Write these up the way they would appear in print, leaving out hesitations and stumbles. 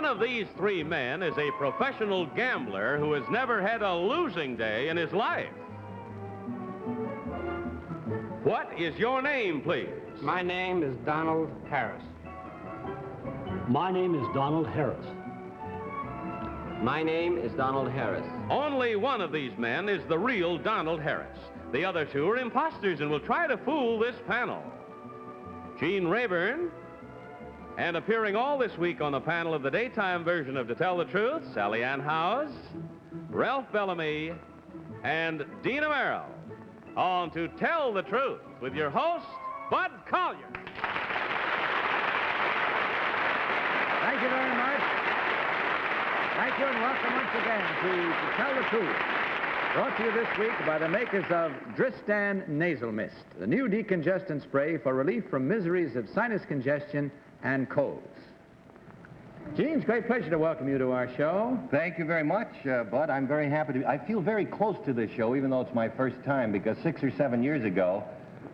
One of these three men is a professional gambler who has never had a losing day in his life. What is your name, please? My name is Donald Harris. My name is Donald Harris. My name is Donald Harris. Only one of these men is the real Donald Harris. The other two are imposters and will try to fool this panel. Gene Rayburn, and appearing all this week on the panel of the daytime version of To Tell the Truth, Sally Ann Howes, Ralph Bellamy, and Dean Amaro. On To Tell the Truth with your host, Bud Collier. Thank you very much. Thank you, and welcome once again to Tell the Truth. Brought to you this week by the makers of Dristan Nasal Mist, the new decongestant spray for relief from miseries of sinus congestion and colds. Gene, it's a great pleasure to welcome you to our show. Thank you very much, Bud. I'm very happy to. I feel very close to this show, even though it's my first time, because 6 or 7 years ago,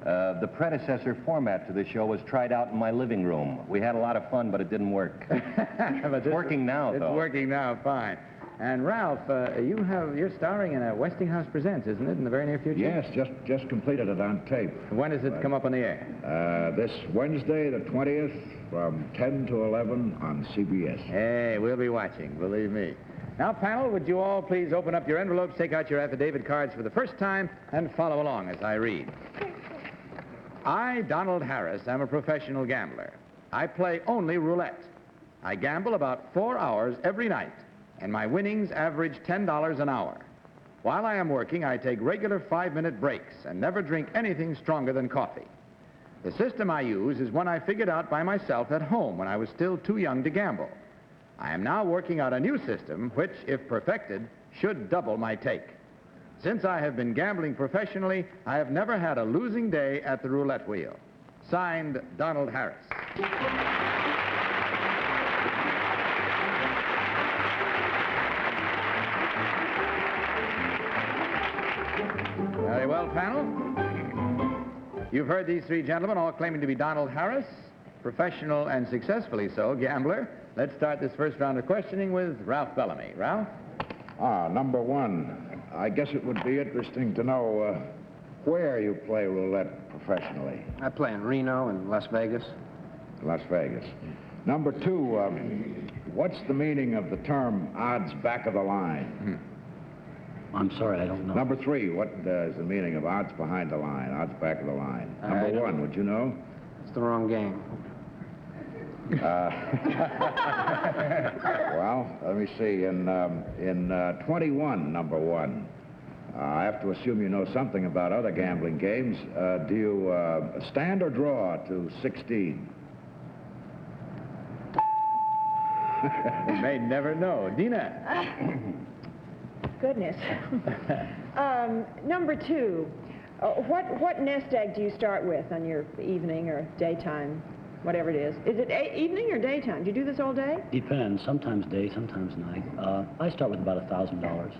the predecessor format to the show was tried out in my living room. We had a lot of fun, but it didn't work. It's working now, though. It's working now, fine. And Ralph, you're starring in a Westinghouse Presents, isn't it, in the very near future? Yes, just completed it on tape. When does it come up on the air? This Wednesday, the 20th, from 10 to 11 on CBS. Hey, we'll be watching, believe me. Now, panel, would you all please open up your envelopes, take out your affidavit cards for the first time, and follow along as I read. I, Donald Harris, am a professional gambler. I play only roulette. I gamble about 4 hours every night, and my winnings average $10 an hour. While I am working, I take regular 5-minute breaks and never drink anything stronger than coffee. The system I use is one I figured out by myself at home when I was still too young to gamble. I am now working out a new system which, if perfected, should double my take. Since I have been gambling professionally, I have never had a losing day at the roulette wheel. Signed, Donald Harris. Very well, panel. You've heard these three gentlemen all claiming to be Donald Harris, professional and successfully so, gambler. Let's start this first round of questioning with Ralph Bellamy. Ralph? Number one. I guess it would be interesting to know where you play roulette professionally. I play in Reno and Las Vegas. Las Vegas. Number two, what's the meaning of the term odds back of the line? I'm sorry, I don't know. Number three, what is the meaning of odds behind the line, odds back of the line? Number one, would you know? It's the wrong game. Well, let me see. In 21, number one, I have to assume you know something about other gambling games. Do you stand or draw to 16? You may never know. Dina? Goodness. Number two, what nest egg do you start with on your evening or daytime, whatever it is? Is it evening or daytime? Do you do this all day? Depends. Sometimes day, sometimes night. I start with about $1,000.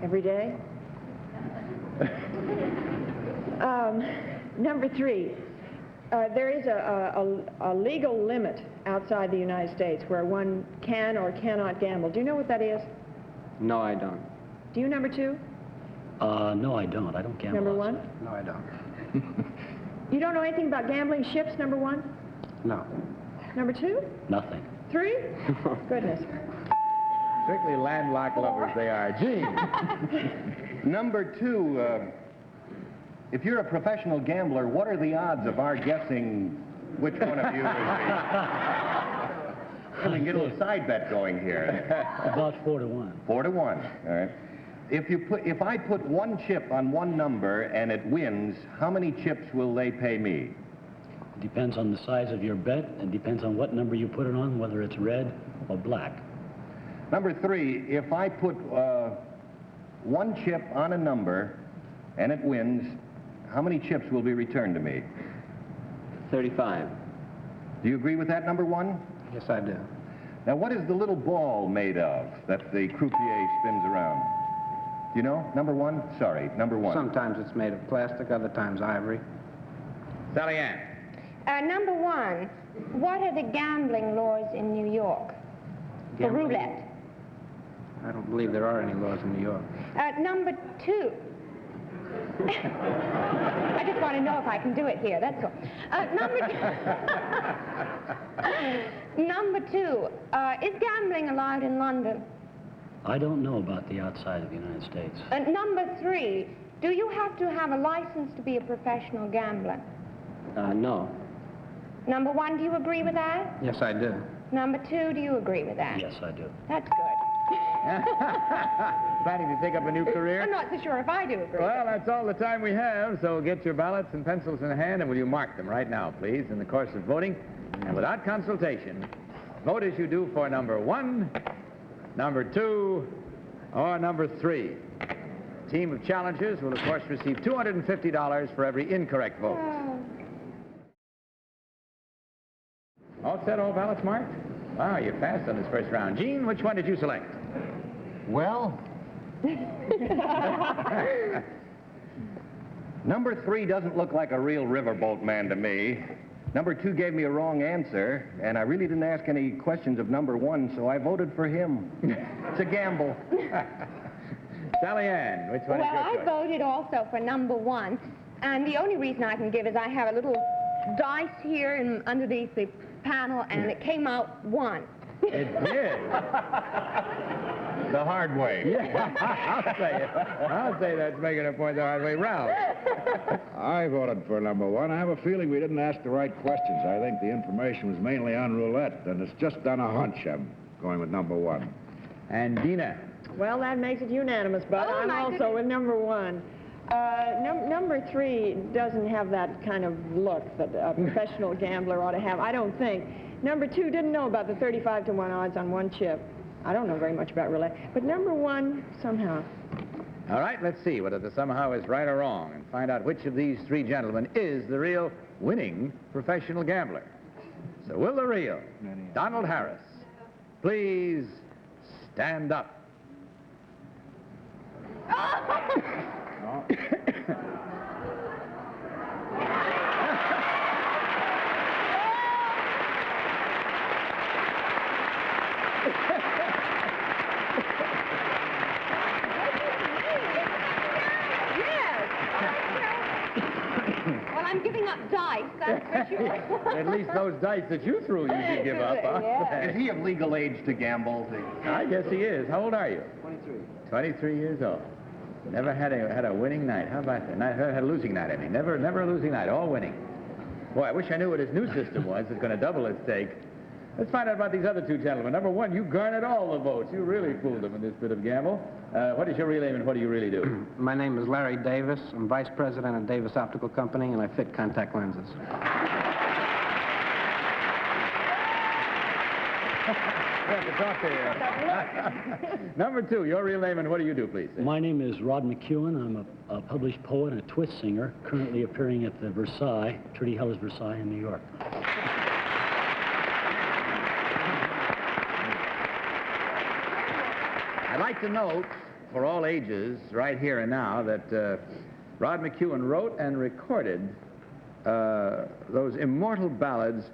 Every day? Number three, there is a legal limit outside the United States where one can or cannot gamble. Do you know what that is? No, I don't. Do you, number two? No, I don't. I don't gamble. Number one? No, I don't. You don't know anything about gambling ships, number one? No. Number two? Nothing. Three? Goodness. Strictly landlocked lovers they are. Gene? Number two, if you're a professional gambler, what are the odds of our guessing which one of you is the... We can get a little side bet going here. About 4 to 1. 4 to 1, all right. If I put one chip on one number and it wins, how many chips will they pay me? Depends on the size of your bet and depends on what number you put it on, whether it's red or black. Number three, if I put one chip on a number and it wins, how many chips will be returned to me? 35. Do you agree with that, number one? Yes, I do. Now, what is the little ball made of that the croupier spins around? Do you know? Number one? Sorry, number one. Sometimes it's made of plastic, other times ivory. Sally Ann? Number one, what are the gambling laws in New York? for roulette. I don't believe there are any laws in New York. Number 2. I just want to know if I can do it here, that's all. Number 2, is gambling allowed in London? I don't know about the outside of the United States. Number 3, do you have to have a license to be a professional gambler? No. Number 1, do you agree with that? Yes, I do. Number 2, do you agree with that? Yes, I do. That's good. Planning to take up a new career? I'm not so sure if I do agree. Well, that's all the time we have, so get your ballots and pencils in hand, and will you mark them right now, please, in the course of voting? And without consultation, vote as you do for number 1, number 2, or number 3. The team of challengers will, of course, receive $250 for every incorrect vote. All set, all ballots marked? Wow, you passed on this first round. Gene, which one did you select? Well, number 3 doesn't look like a real riverboat man to me. Number 2 gave me a wrong answer, and I really didn't ask any questions of number 1, so I voted for him. It's a gamble. Sally Ann, which one is your Well, I choice? voted also for number 1, and the only reason I can give is I have a little dice here and underneath the panel, and it came out 1. It did. The hard way. Yeah, I'll say that's making a point the hard way round. I voted for number 1. I have a feeling we didn't ask the right questions. I think the information was mainly on roulette, and it's just on a hunch. I'm going with number 1. And Dina. Well, that makes it unanimous, Bud. Oh, I'm my also goodness. with number 1. Number 3 doesn't have that kind of look that a professional gambler ought to have, I don't think. Number 2 didn't know about the 35 to 1 odds on 1 chip. I don't know very much about roulette. But number 1, somehow. All right, let's see whether the somehow is right or wrong and find out which of these 3 gentlemen is the real winning professional gambler. So will the real Donald Harris please stand up? Well, I'm giving up dice, that's for sure. At least those dice that you threw, you should give up. Huh? Yeah. Is he of legal age to gamble? I guess he is. How old are you? 23. 23 years old. Never had a winning night. How about that? Never had a losing night, I mean. Never a losing night, all winning. Boy, I wish I knew what his new system was. It's going to double its stake. Let's find out about these other 2 gentlemen. Number 1, you garnered all the votes. You really fooled them in this bit of gamble. What is your real name and what do you really do? My name is Larry Davis. I'm vice president of Davis Optical Company, and I fit contact lenses. We have to talk to you. Number 2, your real name and what do you do, please? My name is Rod McEwen. I'm a published poet and a twist singer, currently appearing at the Versailles, Trudy Heller's Versailles in New York. I'd like to note, for all ages, right here and now, that Rod McEwen wrote and recorded those immortal ballads,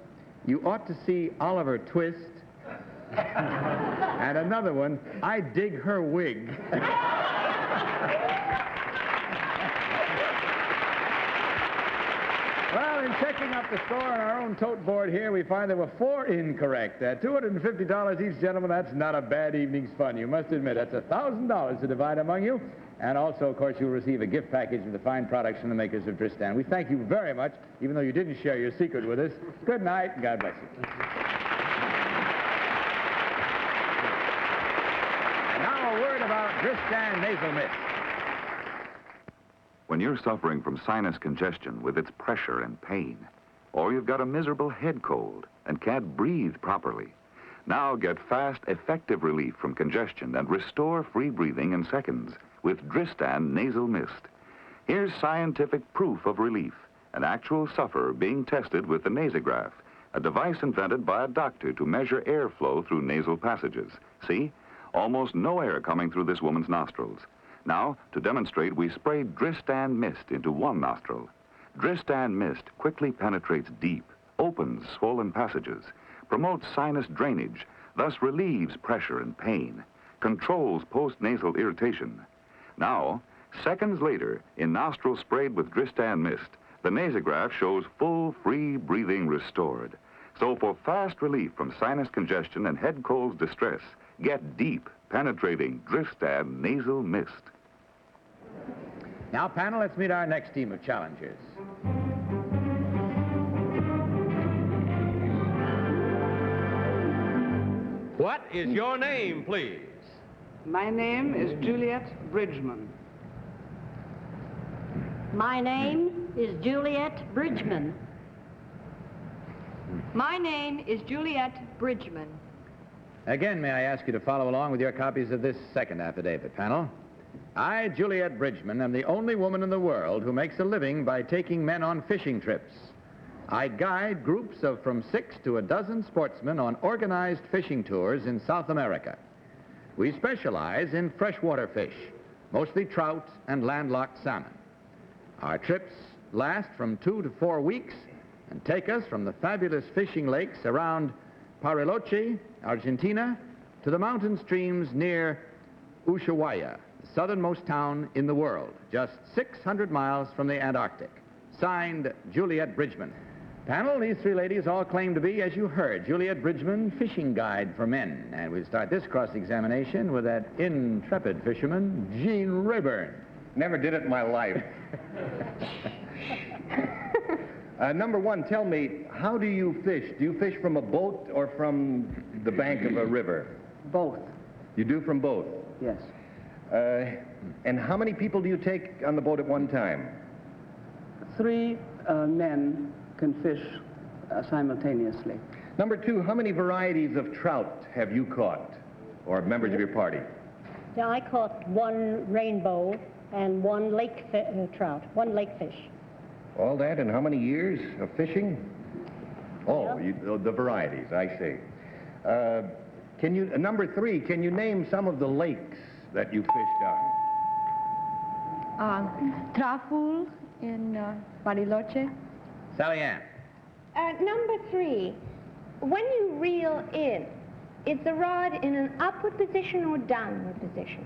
You Ought to See Oliver Twist, and another one, I Dig Her Wig. Well, in checking up the score on our own tote board here, we find there were 4 incorrect. $250 each, gentlemen. That's not a bad evening's fun, you must admit. That's $1,000 to divide among you. And also, of course, you'll receive a gift package of the fine products from the makers of Dristan. We thank you very much, even though you didn't share your secret with us. Good night, and God bless you. And now a word about Dristan Nasal Mist. When you're suffering from sinus congestion with its pressure and pain, or you've got a miserable head cold and can't breathe properly, now get fast, effective relief from congestion and restore free breathing in seconds with Dristan Nasal Mist. Here's scientific proof of relief, an actual sufferer being tested with the nasograph, a device invented by a doctor to measure airflow through nasal passages. See? Almost no air coming through this woman's nostrils. Now, to demonstrate, we sprayed Dristan Mist into one nostril. Dristan Mist quickly penetrates deep, opens swollen passages, promotes sinus drainage, thus relieves pressure and pain, controls postnasal irritation. Now, seconds later, in nostrils sprayed with Dristan Mist, the nasograph shows full, free breathing restored. So for fast relief from sinus congestion and head cold's distress, get deep, penetrating Dristan Nasal Mist. Now, panel, let's meet our next team of challengers. What is your name, please? My name is Juliet Bridgman. My name is Juliet Bridgman. My name is Juliet Bridgman. Again, may I ask you to follow along with your copies of this second affidavit, panel? I, Juliet Bridgman, am the only woman in the world who makes a living by taking men on fishing trips. I guide groups of from 6 to a dozen sportsmen on organized fishing tours in South America. We specialize in freshwater fish, mostly trout and landlocked salmon. Our trips last from 2 to 4 weeks and take us from the fabulous fishing lakes around Bariloche, Argentina, to the mountain streams near Ushuaia, the southernmost town in the world, just 600 miles from the Antarctic. Signed, Juliet Bridgman. Panel, these three ladies all claim to be, as you heard, Juliet Bridgman, fishing guide for men. And we'll start this cross-examination with that intrepid fisherman, Gene Rayburn. Never did it in my life. Number one, tell me, how do you fish? Do you fish from a boat or from the bank of a river? Both. You do from both? Yes. And how many people do you take on the boat at one time? 3 men can fish simultaneously. Number two, how many varieties of trout have you caught, or members of your party? Yeah, I caught 1 rainbow and 1 lake trout, 1 lake fish. All that in how many years of fishing? Oh, the varieties, I see. Can you, number three, can you name some of the lakes that you fished on? Traful in Bariloche. Sally Ann. Number 3, when you reel in, is the rod in an upward position or downward position?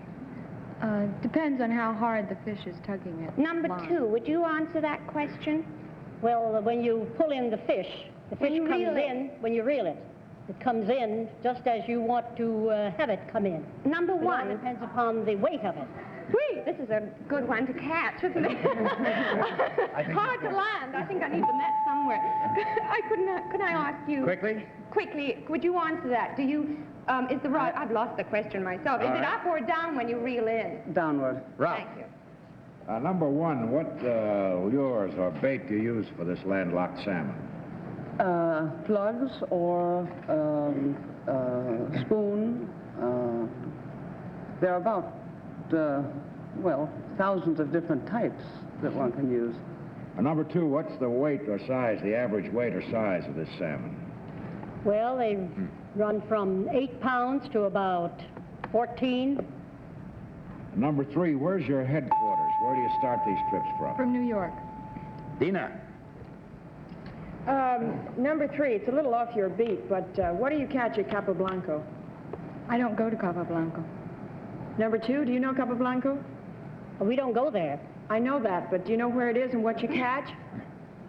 Depends on how hard the fish is tugging it. Number 2, would you answer that question? Well, when you pull in the fish comes in when you reel it. It comes in just as you want to have it come in. Number 1. It depends upon the weight of it. Whee! This is a good one to catch, isn't it? Hard to land. I think I need the net somewhere. Could I ask you? Quickly? Quickly, would you answer that? Do you, is the rod, I've lost the question myself. Is it up or down when you reel in? Downward. Ralph. Thank you. Number one, what lures or bait do you use for this landlocked salmon? Plugs or spoon. There are about, thousands of different types that one can use. Number two, what's the weight or size, the average weight or size of this salmon? Well, they run from 8 pounds to about 14. Number three, where's your headquarters? Where do you start these trips from? From New York. Dina. Number 3, it's a little off your beat, but what do you catch at Capablanco? I don't go to Capablanco. Number 2, do you know Capablanco? Well, we don't go there. I know that, but do you know where it is and what you catch?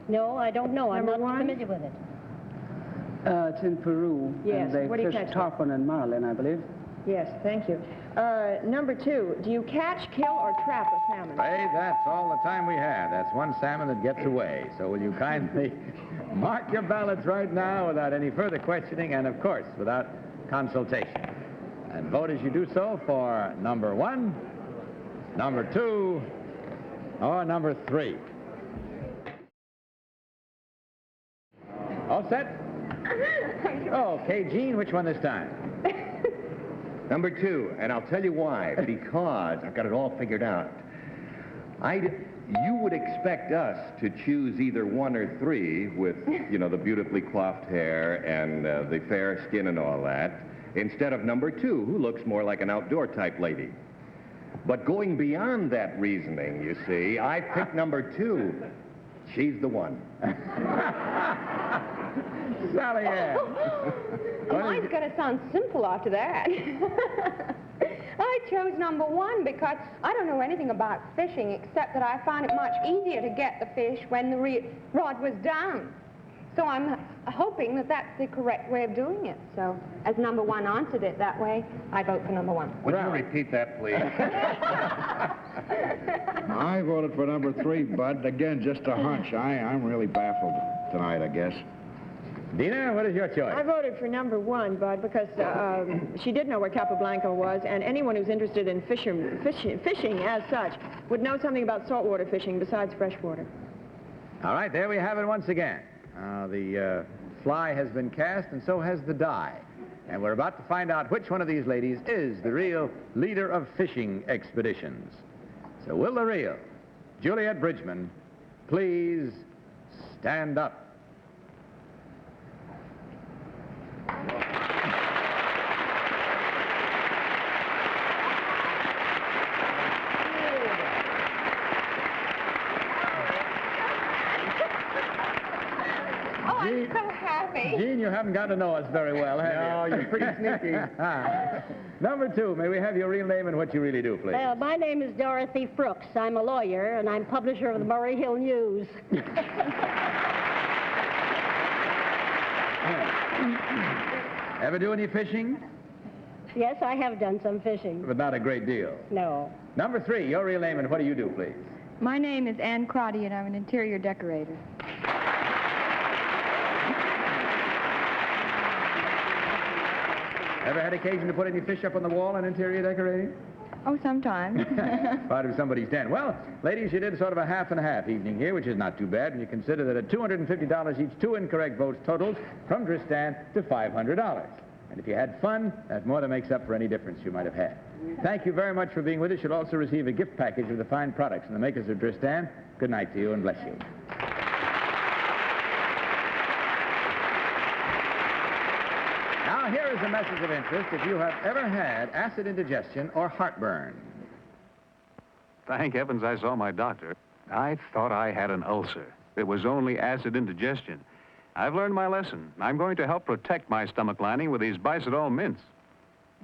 No, I don't know. I'm Number not 1? familiar with it. It's in Peru. Yes, And what do you they catch fish there? tarpon and marlin, I believe. Yes, thank you. Number 2, do you catch, kill, or trap a salmon? Hey, that's all the time we have. That's one salmon that gets away. So will you kindly mark your ballots right now without any further questioning and, of course, without consultation. And vote as you do so for number 1, number 2, or number 3. All set? Okay, Gene, which one this time? Number 2, and I'll tell you why. Because I've got it all figured out. You would expect us to choose either 1 or 3 with, the beautifully coiffed hair and the fair skin and all that, instead of number 2, who looks more like an outdoor type lady. But going beyond that reasoning, you see, I picked number 2. She's the one. Sally Ann. Mine's going to sound simple after that. I chose number 1 because I don't know anything about fishing except that I found it much easier to get the fish when the rod was down. So I'm hoping that that's the correct way of doing it. So as number 1 answered it that way, I vote for number 1. Would you repeat that, please? I voted for number 3, Bud. Again, just a hunch. I'm really baffled tonight, I guess. Dina, what is your choice? I voted for number 1, Bud, because she did know where Capablanca was, and anyone who's interested in fishing as such would know something about saltwater fishing besides freshwater. All right, there we have it once again. The fly has been cast, and so has the die. And we're about to find out which one of these ladies is the real leader of fishing expeditions. So will the real Juliet Bridgman please stand up? I'm so happy. Gene, you haven't got to know us very well, have you? No, you're pretty sneaky. Number 2, may we have your real name and what you really do, please? Well, my name is Dorothy Brooks. I'm a lawyer, and I'm publisher of the Murray Hill News. Ever do any fishing? Yes, I have done some fishing. But not a great deal. No. Number 3, your real name and what do you do, please? My name is Ann Crotty, and I'm an interior decorator. Ever had occasion to put any fish up on the wall in interior decorating? Oh, sometimes. Part of somebody's den. Well, ladies, you did sort of a half and a half evening here, which is not too bad when you consider that at $250 each, 2 incorrect votes totals from Dristan to $500. And if you had fun, that more than makes up for any difference you might have had. Thank you very much for being with us. You'll also receive a gift package of the fine products from the makers of Dristan. Good night to you and bless you. Now, here is a message of interest if you have ever had acid indigestion or heartburn. Thank heavens I saw my doctor. I thought I had an ulcer. It was only acid indigestion. I've learned my lesson. I'm going to help protect my stomach lining with these Bicidol mints.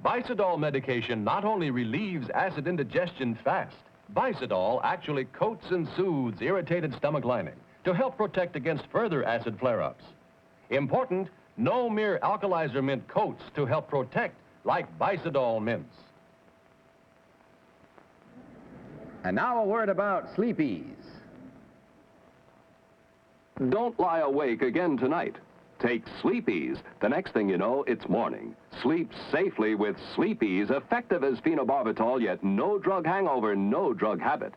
Bicidol medication not only relieves acid indigestion fast, Bicidol actually coats and soothes irritated stomach lining to help protect against further acid flare-ups. Important, no mere alkalizer mint coats to help protect like Bicidol mints. And now a word about Sleepies. Don't lie awake again tonight. Take Sleepies. The next thing you know, it's morning. Sleep safely with Sleepies, effective as phenobarbital, yet no drug hangover, no drug habit.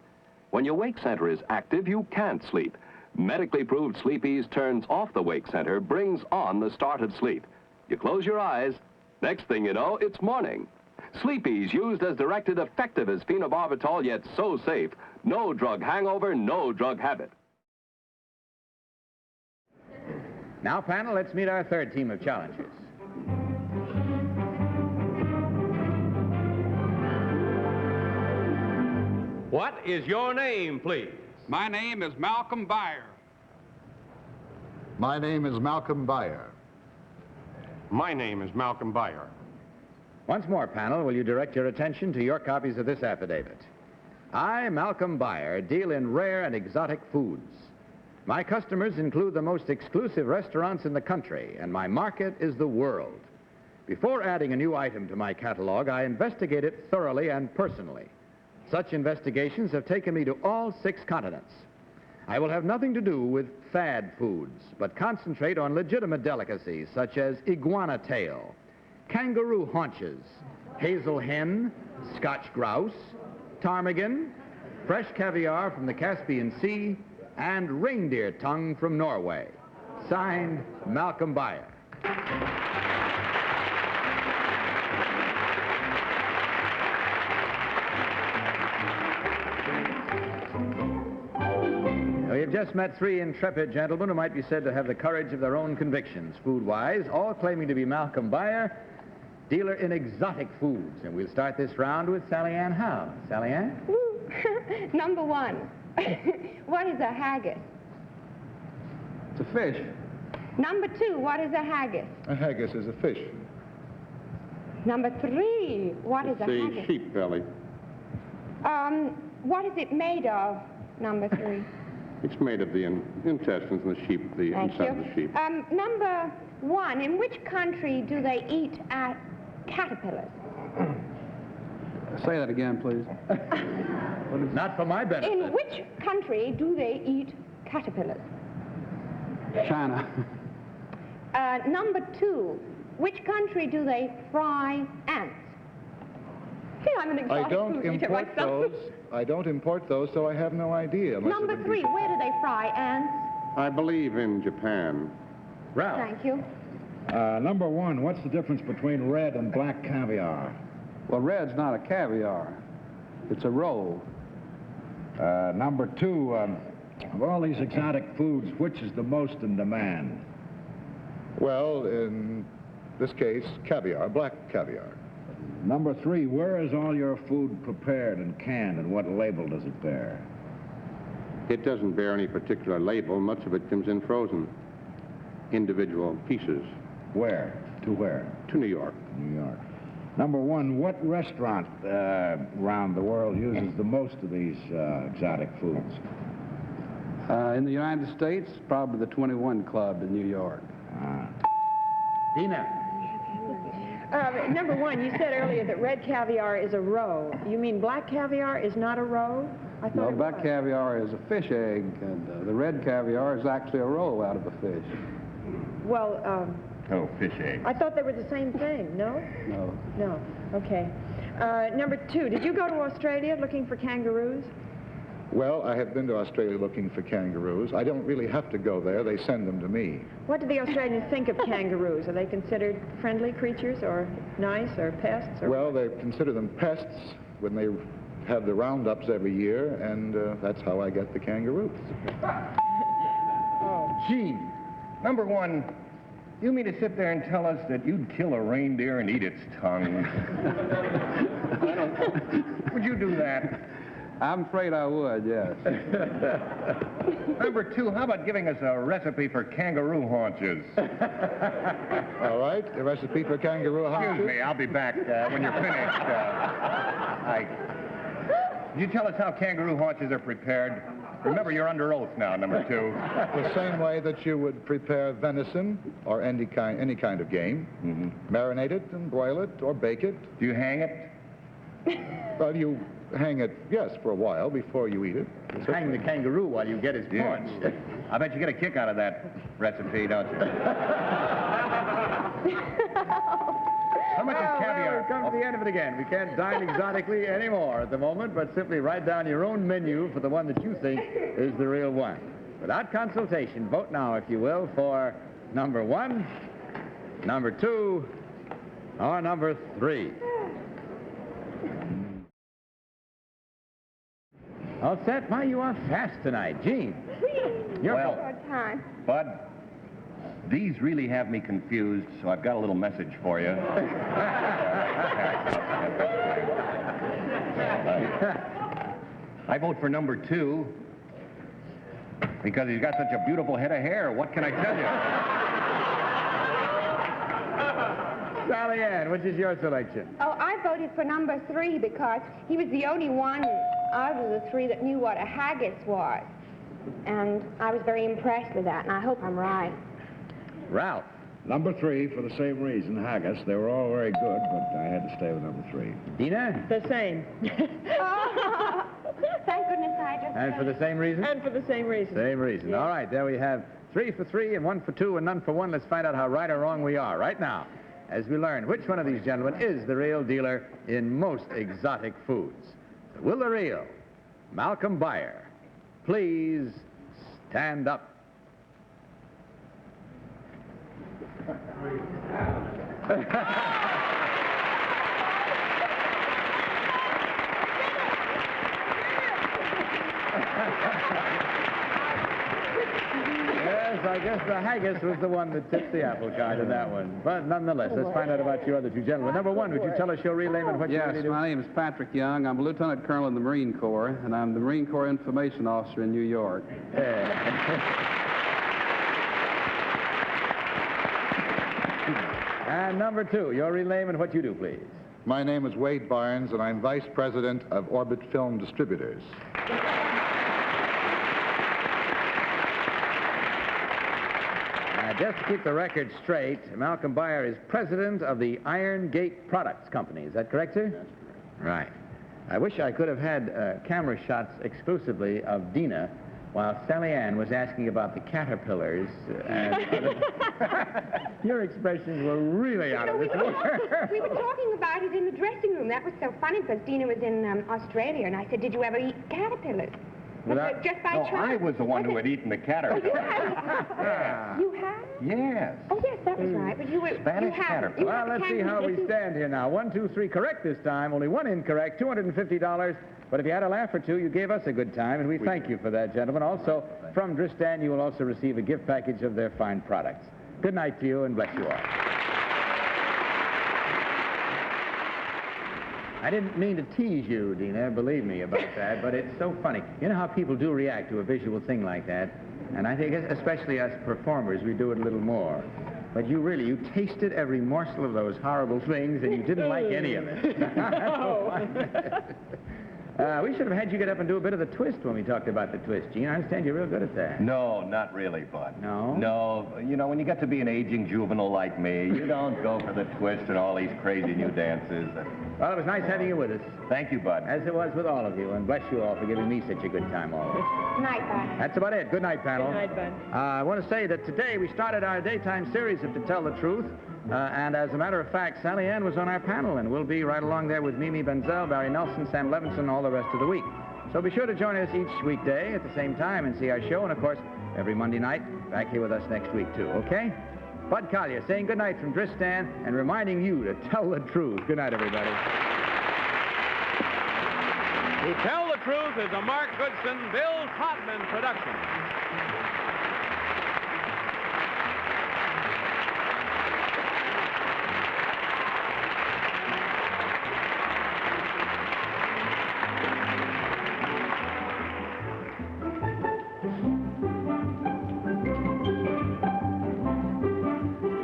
When your wake center is active, you can't sleep. Medically proved Sleepies turns off the wake center, brings on the started sleep. You close your eyes, next thing you know, it's morning. Sleepies, used as directed, effective as phenobarbital, yet so safe. No drug hangover, no drug habit. Now, panel, let's meet our third team of challengers. What is your name, please? My name is Malcolm Byer. My name is Malcolm Byer. My name is Malcolm Byer. Once more, panel, will you direct your attention to your copies of this affidavit? I, Malcolm Byer, deal in rare and exotic foods. My customers include the most exclusive restaurants in the country, and my market is the world. Before adding a new item to my catalog, I investigate it thoroughly and personally. Such investigations have taken me to all 6 continents. I will have nothing to do with fad foods, but concentrate on legitimate delicacies such as iguana tail, kangaroo haunches, hazel hen, Scotch grouse, ptarmigan, fresh caviar from the Caspian Sea, and reindeer tongue from Norway. Signed, Malcolm Byer. We have just met 3 intrepid gentlemen who might be said to have the courage of their own convictions, food-wise, all claiming to be Malcolm Byer, dealer in exotic foods. And we'll start this round with Sally Ann Howe. Sally Ann? Number 1. What is a haggis? It's a fish. Number 2, what is a haggis? A haggis is a fish. Number 3, what is a haggis? It's a sheep belly. What is it made of, number 3? It's made of the intestines of the sheep, the Thank inside you. of the sheep. Number 1, in which country do they eat caterpillars? Say that again, please. Not for my benefit. In which country do they eat caterpillars? China. Number 2, which country do they fry ants? See, I'm an I exotic don't food eater import myself. those. I don't import those, so I have no idea. unless it Number would 3, be- where do they fry ants? I believe in Japan. Ralph. Thank you. Number 1, what's the difference between red and black caviar? Well, red's not a caviar. It's a roll. Number 2, of all these exotic foods, which is the most in demand? Well, in this case, caviar, black caviar. Number 3, where is all your food prepared and canned, and what label does it bear? It doesn't bear any particular label. Much of it comes in frozen, individual pieces. Where? To where? To New York. New York. Number 1, what restaurant around the world uses the most of these exotic foods? In the United States, probably the 21 Club in New York. Dina. Number 1, you said earlier that red caviar is a roe. You mean black caviar is not a roe? I thought No, it black was. caviar is a fish egg, and the red caviar is actually a roll out of a fish. Well, Oh, fish egg. I thought they were the same thing, no? No. No, okay. Number 2, did you go to Australia looking for kangaroos? Well, I have been to Australia looking for kangaroos. I don't really have to go there. They send them to me. What do the Australians think of kangaroos? Are they considered friendly creatures or nice or pests? Or Well, they consider them pests when they have the roundups every year, and that's how I get the kangaroos. Gene, number 1, you mean to sit there and tell us that you'd kill a reindeer and eat its tongue? Would you do that? I'm afraid I would, yes. Number 2, how about giving us a recipe for kangaroo haunches? All right, the recipe for kangaroo haunches. Excuse me, I'll be back when you're finished. Could you tell us how kangaroo haunches are prepared? Remember, you're under oath now, number 2. The same way that you would prepare venison or any kind of game. Marinate it and broil it or bake it. Do you hang it? Well, you hang it, yes, for a while before you eat it. Hang the kangaroo while you get his paunch. I bet you get a kick out of that recipe, don't you? How much is caviar? We've come to the end of it again. We can't dine exotically anymore at the moment, but simply write down your own menu for the one that you think is the real one. Without consultation, vote now, if you will, for number 1, number 2, or number 3. All set? My, you are fast tonight. Gene. Your Well, Good time. Bud, these really have me confused, so I've got a little message for you. I vote for number 2 because he's got such a beautiful head of hair. What can I tell you? Sally Ann, which is your selection? Oh, I voted for number 3 because he was the only one out of the 3 that knew what a haggis was. And I was very impressed with that, and I hope I'm right. Ralph. Number 3, for the same reason, haggis. They were all very good, but I had to stay with number 3. Dina? The same. Thank goodness I just... And for the same reason? And for the same reason. Same reason. Yes. All right, there we have 3 for 3 and 1 for 2 and none for 1. Let's find out how right or wrong we are right now as we learn which one of these gentlemen is the real dealer in most exotic foods. Will the real Malcolm Byer please stand up? Yes, I guess the haggis was the one that tipped the apple cart in that one. But nonetheless, let's find out about you other 2 gentlemen. Number 1, would you tell us your real name and what you Yes, really do? my name is Patrick Young. I'm a lieutenant colonel in the Marine Corps, and I'm the Marine Corps Information Officer in New York. And number 2, your real name and what you do, please. My name is Wade Barnes, and I'm Vice President of Orbit Film Distributors. Just to keep the record straight, Malcolm Bayer is president of the Iron Gate Products Company. Is that correct, sir? That's correct. Right. I wish I could have had camera shots exclusively of Dina while Sally Ann was asking about the caterpillars. And your expressions were really out of this world. We were talking about it in the dressing room. That was so funny because Dina was in Australia, and I said, did you ever eat caterpillars? Just by chance. I was the one who had eaten the caterpillar. You have? Yes. Oh, yes, that was right. But you were... Spanish caterpillar. Well, let's see how we stand here now. 1, 2, 3 correct this time. Only 1 incorrect, $250. But if you had a laugh or two, you gave us a good time, and we thank you for that, gentlemen. Also, from Dristan, you will also receive a gift package of their fine products. Good night to you, and bless you all. I didn't mean to tease you, Dina, believe me about that, but it's so funny. You know how people do react to a visual thing like that? And I think, especially us performers, we do it a little more. But you tasted every morsel of those horrible things, and you didn't like any of it. We should have had you get up and do a bit of the twist when we talked about the twist, Gene. I understand you're real good at that. No, not really, Bud. No? No. You know, when you get to be an aging juvenile like me, you don't go for the twist and all these crazy new dances. Well, it was nice having you with us. Thank you, Bud. As it was with all of you, and bless you all for giving me such a good time always. Good night, Bud. That's about it. Good night, panel. Good night, Bud. I want to say that today we started our daytime series of To Tell the Truth, and as a matter of fact, Sally Ann was on our panel, and we'll be right along there with Mimi Benzel, Barry Nelson, Sam Levinson, all the rest of the week. So be sure to join us each weekday at the same time and see our show, and of course, every Monday night, back here with us next week, too, okay? Bud Collier saying good night from Dristan and reminding you to tell the truth. Good night, everybody. To Tell the Truth is a Mark Goodson, Bill Todman production.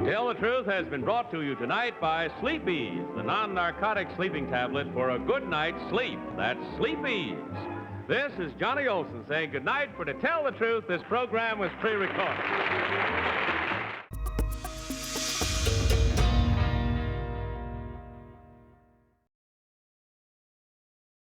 Tell the Truth has been brought to you tonight by Sleepies, the non-narcotic sleeping tablet for a good night's sleep. That's Sleepies. This is Johnny Olson saying good night, for To Tell the Truth, this program was pre-recorded.